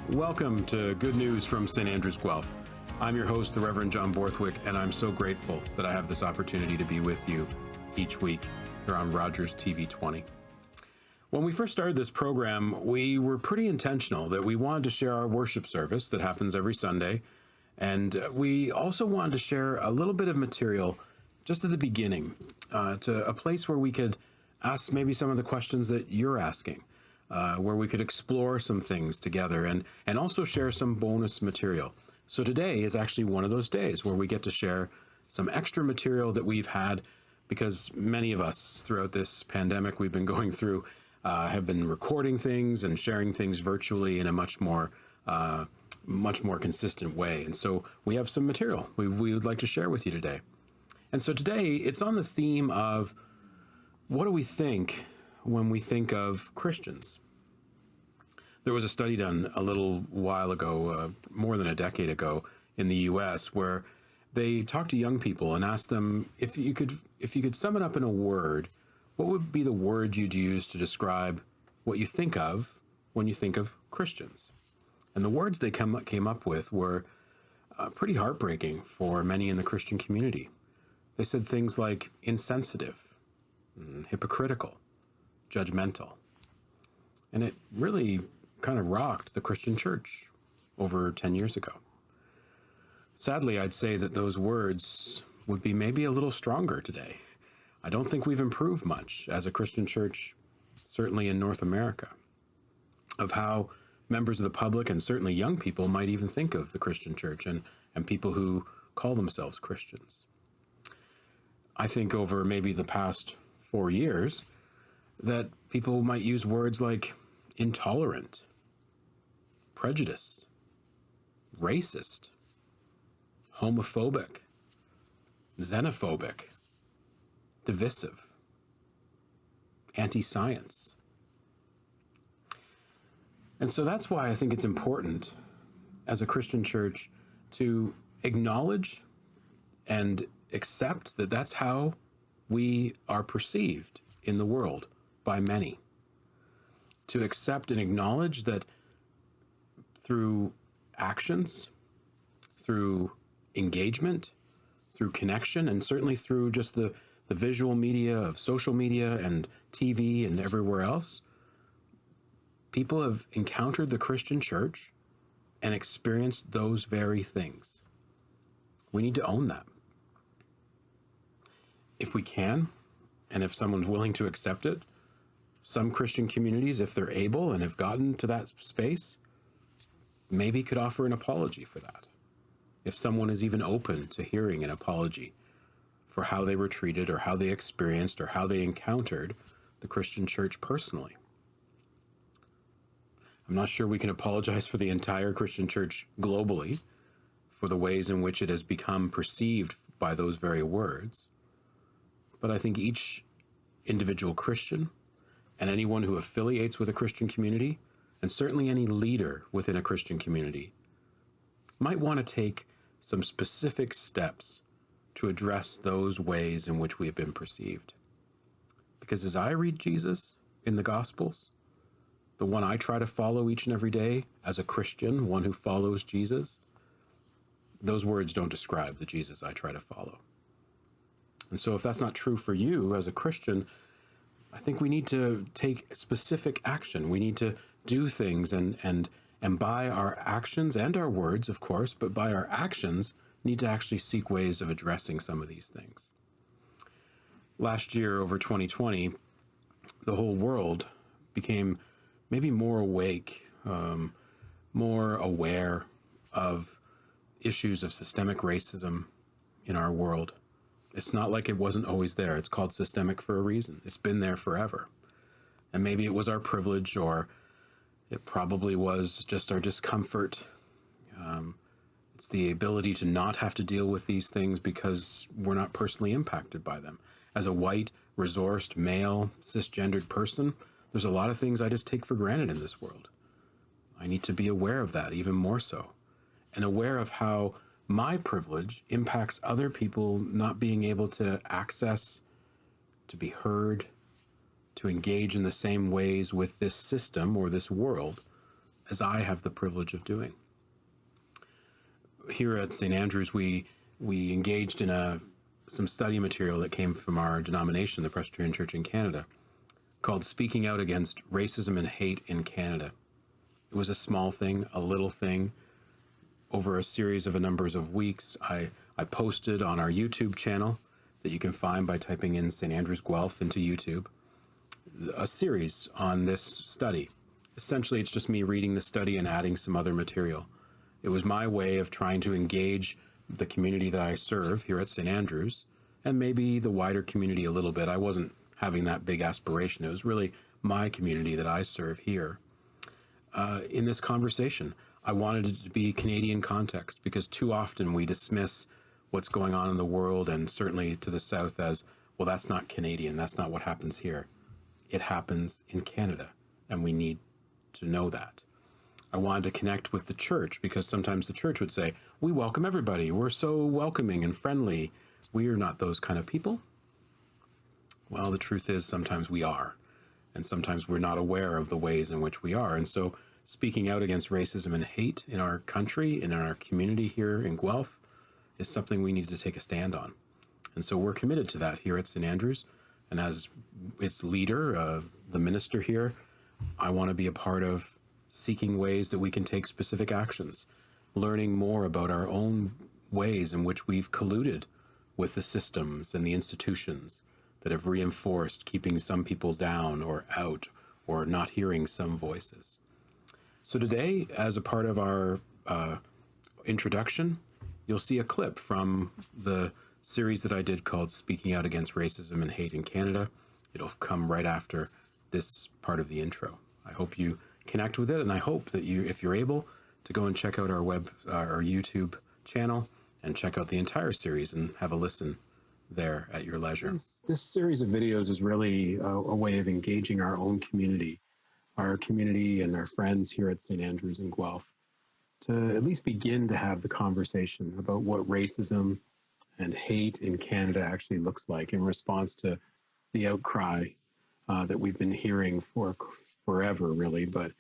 Welcome to Good News from St. Andrews, Guelph. I'm your host, the Reverend John Borthwick, and I'm so grateful that I have this opportunity to be with you each week here on Rogers TV 20. When we first started this program, we were pretty intentional that we wanted to share our worship service that happens every Sunday, and we also wanted to share a little bit of material just at the beginning to a place where we could ask maybe some of the questions that you're asking. Where we could explore some things together and also share some bonus material. So today is actually one of those days where we get to share some extra material that we've had because many of us throughout this pandemic we've been going through have been recording things and sharing things virtually in a much more consistent way. And so we have some material we would like to share with you today. And so today it's on the theme of what do we think when we think of Christians? There was a study done a little while ago, more than a decade ago, in the U.S., where they talked to young people and asked them if you could sum it up in a word, what would be the word you'd use to describe what you think of when you think of Christians? And the words they came up with were pretty heartbreaking for many in the Christian community. They said things like insensitive, hypocritical, judgmental. And it really kind of rocked the Christian church over 10 years ago. Sadly, I'd say that those words would be maybe a little stronger today. I don't think we've improved much as a Christian church, certainly in North America, of how members of the public and certainly young people might even think of the Christian church and people who call themselves Christians. I think over maybe the past 4 years that people might use words like intolerant, prejudiced, racist, homophobic, xenophobic, divisive, anti-science. And so that's why I think it's important as a Christian church to acknowledge and accept that that's how we are perceived in the world by many. To accept and acknowledge that through actions, through engagement, through connection, and certainly through just the visual media of social media and TV and everywhere else, people have encountered the Christian church and experienced those very things. We need to own that. If we can, and if someone's willing to accept it, some Christian communities, if they're able and have gotten to that space, maybe could offer an apology for that. If someone is even open to hearing an apology for how they were treated or how they experienced or how they encountered the Christian church personally. I'm not sure we can apologize for the entire Christian church globally for the ways in which it has become perceived by those very words. But I think each individual Christian and anyone who affiliates with a Christian community, and certainly any leader within a Christian community, might want to take some specific steps to address those ways in which we have been perceived. Because as I read Jesus in the Gospels, the one I try to follow each and every day as a Christian, one who follows Jesus, those words don't describe the Jesus I try to follow. And so if that's not true for you as a Christian, I think we need to take specific action. We need to do things and by our actions and our words, of course, but by our actions, need to actually seek ways of addressing some of these things. Last year, over 2020, the whole world became maybe more awake, more aware of issues of systemic racism in our world. It's not like it wasn't always there. It's called systemic for a reason. It's been there forever. And maybe it was our privilege, or it probably was just our discomfort. It's the ability to not have to deal with these things because we're not personally impacted by them. As a white, resourced, male, cisgendered person, there's a lot of things I just take for granted in this world. I need to be aware of that even more so, and aware of how my privilege impacts other people not being able to access, to be heard, to engage in the same ways with this system or this world as I have the privilege of doing. Here at St. Andrews, we engaged in some study material that came from our denomination, the Presbyterian Church in Canada, called Speaking Out Against Racism and Hate in Canada. It was a small thing, a little thing. Over a series of a numbers of weeks, I posted on our YouTube channel that you can find by typing in St. Andrews Guelph into YouTube, a series on this study. Essentially, it's just me reading the study and adding some other material. It was my way of trying to engage the community that I serve here at St. Andrews, and maybe the wider community a little bit. I wasn't having that big aspiration. It was really my community that I serve here. In this conversation, I wanted it to be Canadian context, because too often we dismiss what's going on in the world, and certainly to the south, as, well, that's not Canadian, that's not what happens here. It happens in Canada, and we need to know that. I wanted to connect with the church, because sometimes the church would say, we welcome everybody, we're so welcoming and friendly. We are not those kind of people. Well, the truth is sometimes we are, and sometimes we're not aware of the ways in which we are. And so speaking out against racism and hate in our country and in our community here in Guelph is something we need to take a stand on. And so we're committed to that here at St. Andrews. And as its leader, the minister here, I want to be a part of seeking ways that we can take specific actions, learning more about our own ways in which we've colluded with the systems and the institutions that have reinforced keeping some people down or out, or not hearing some voices. So today, as a part of our introduction, you'll see a clip from the series that I did called Speaking Out Against Racism and Hate in Canada. It'll come right after this part of the intro. I hope you connect with it, and I hope that you, if you're able, to go and check out our YouTube channel and check out the entire series and have a listen there at your leisure. This series of videos is really a way of engaging our own community, and our friends here at St. Andrews in Guelph, to at least begin to have the conversation about what racism and hate in Canada actually looks like in response to the outcry that we've been hearing for forever, really, but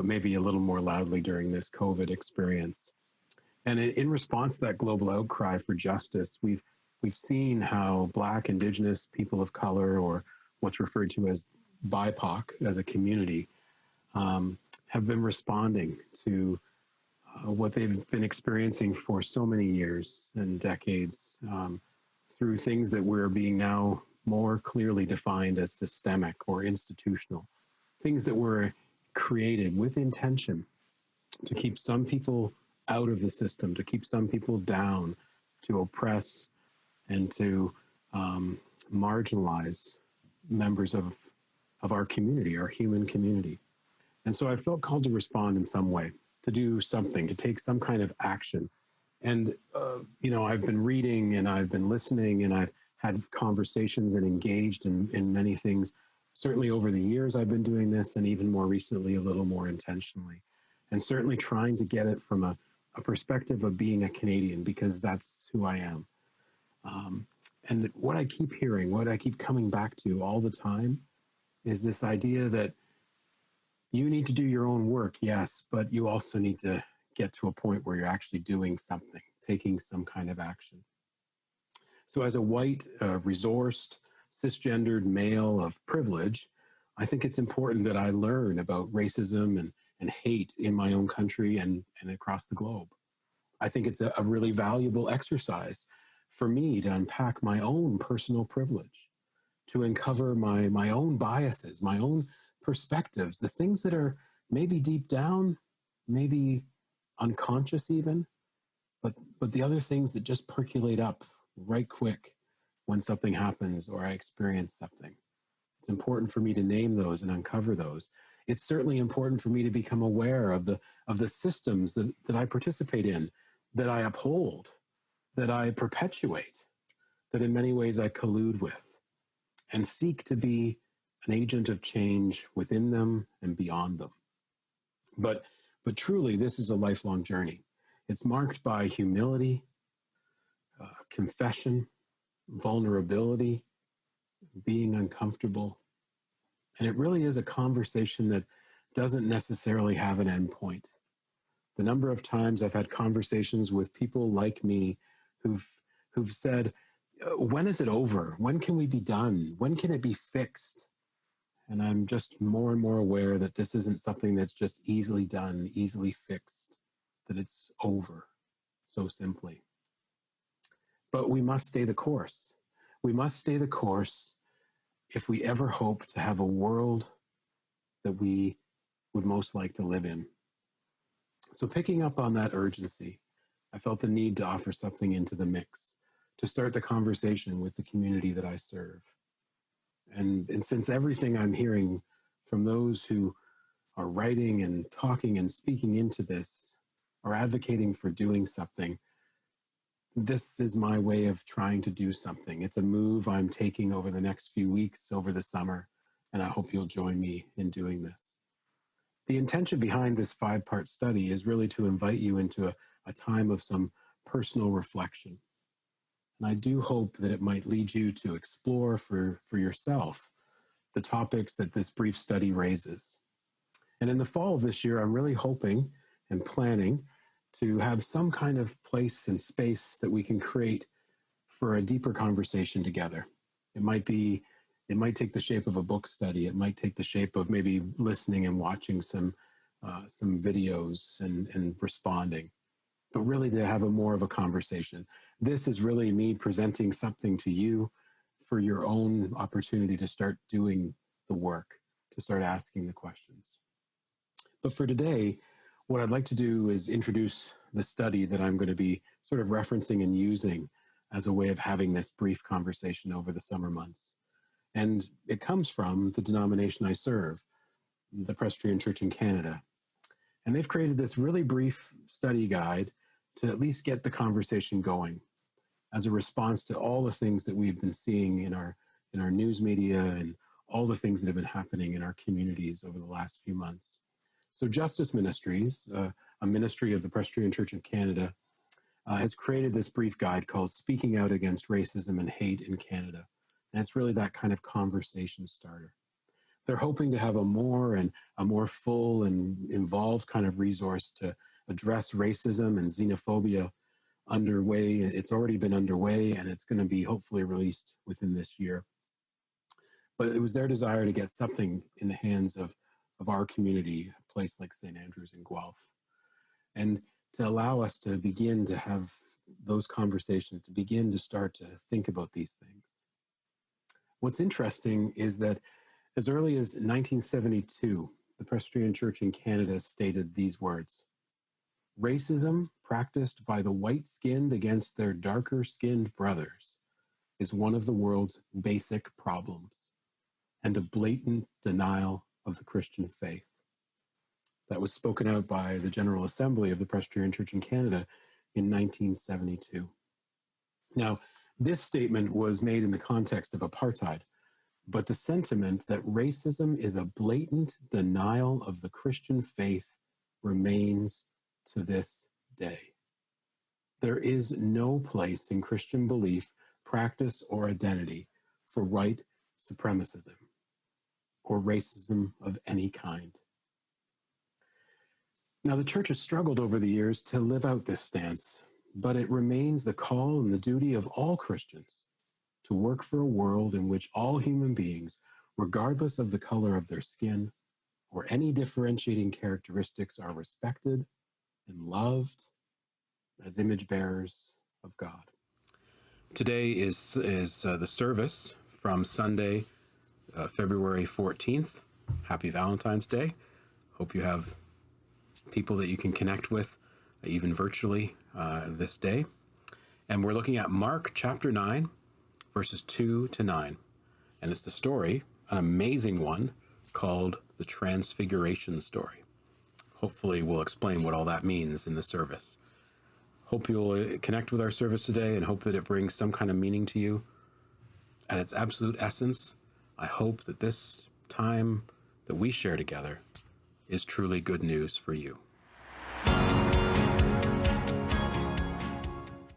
maybe a little more loudly during this COVID experience. And in response to that global outcry for justice, we've seen how Black, Indigenous, people of color, or what's referred to as BIPOC as a community, have been responding to what they've been experiencing for so many years and decades, through things that we're being now more clearly defined as systemic or institutional, things that were created with intention to keep some people out of the system, to keep some people down, to oppress and to marginalize members of our community, our human community. And so I felt called to respond in some way, to do something, to take some kind of action. And, I've been reading and I've been listening and I've had conversations and engaged in many things. Certainly over the years I've been doing this, and even more recently, a little more intentionally. And certainly trying to get it from a perspective of being a Canadian, because that's who I am. And what I keep hearing, what I keep coming back to all the time, is this idea that you need to do your own work, yes, but you also need to get to a point where you're actually doing something, taking some kind of action. So as a white, resourced, cisgendered male of privilege, I think it's important that I learn about racism and hate in my own country and across the globe. I think it's a really valuable exercise for me to unpack my own personal privilege, to uncover my own biases, my own perspectives, the things that are maybe deep down, maybe unconscious even, but the other things that just percolate up right quick when something happens or I experience something. It's important for me to name those and uncover those. It's certainly important for me to become aware of the systems that I participate in, that I uphold, that I perpetuate, that in many ways I collude with, and seek to be an agent of change within them and beyond them. But truly, this is a lifelong journey. It's marked by humility, confession, vulnerability, being uncomfortable. And it really is a conversation doesn't necessarily have an end point. The number of times I've had conversations with people like me who've said, when is it over? When can we be done? When can it be fixed? And I'm just more and more aware that this isn't something that's just easily done, easily fixed, that it's over so simply. But we must stay the course. We must stay the course if we ever hope to have a world that we would most like to live in. So picking up on that urgency, I felt the need to offer something into the mix, to start the conversation with the community that I serve. And since everything I'm hearing from those who are writing and talking and speaking into this are advocating for doing something, this is my way of trying to do something. It's a move I'm taking over the next few weeks, over the summer, and I hope you'll join me in doing this. The intention behind this 5-part study is really to invite you into a time of some personal reflection. And I do hope that it might lead you to explore for yourself the topics that this brief study raises. And in the fall of this year, I'm really hoping and planning to have some kind of place and space that we can create for a deeper conversation together. It might take the shape of a book study. It might take the shape of maybe listening and watching some videos and responding, but really to have more of a conversation. This is really me presenting something to you for your own opportunity to start doing the work, to start asking the questions. But for today, what I'd like to do is introduce the study that I'm going to be sort of referencing and using as a way of having this brief conversation over the summer months. And it comes from the denomination I serve, the Presbyterian Church in Canada. And they've created this really brief study guide to at least get the conversation going as a response to all the things that we've been seeing in our news media and all the things that have been happening in our communities over the last few months. So Justice Ministries, a ministry of the Presbyterian Church of Canada, has created this brief guide called Speaking Out Against Racism and Hate in Canada. And it's really that kind of conversation starter. They're hoping to have a more full and involved kind of resource to address racism and xenophobia underway. It's already been underway, and it's going to be hopefully released within this year. But it was their desire to get something in the hands of our community, a place like St. Andrews in Guelph, and to allow us to begin to have those conversations, to begin to start to think about these things. What's interesting is that as early as 1972, the Presbyterian Church in Canada stated these words: "Racism practiced by the white-skinned against their darker-skinned brothers is one of the world's basic problems and a blatant denial of the Christian faith." That was spoken out by the General Assembly of the Presbyterian Church in Canada in 1972. Now, this statement was made in the context of apartheid, but the sentiment that racism is a blatant denial of the Christian faith remains to this day. There is no place in Christian belief, practice, or identity for white supremacism or racism of any kind. Now, the church has struggled over the years to live out this stance, but it remains the call and the duty of all Christians to work for a world in which all human beings, regardless of the color of their skin or any differentiating characteristics, are respected and loved as image bearers of God. Today is the service from Sunday, February 14th. Happy Valentine's Day. Hope you have people that you can connect with, even virtually, this day. And we're looking at Mark chapter 9, verses 2 to 9. And it's the story, an amazing one, called the Transfiguration story. Hopefully we'll explain what all that means in the service. Hope you'll connect with our service today and hope that it brings some kind of meaning to you. At its absolute essence, I hope that this time that we share together is truly good news for you.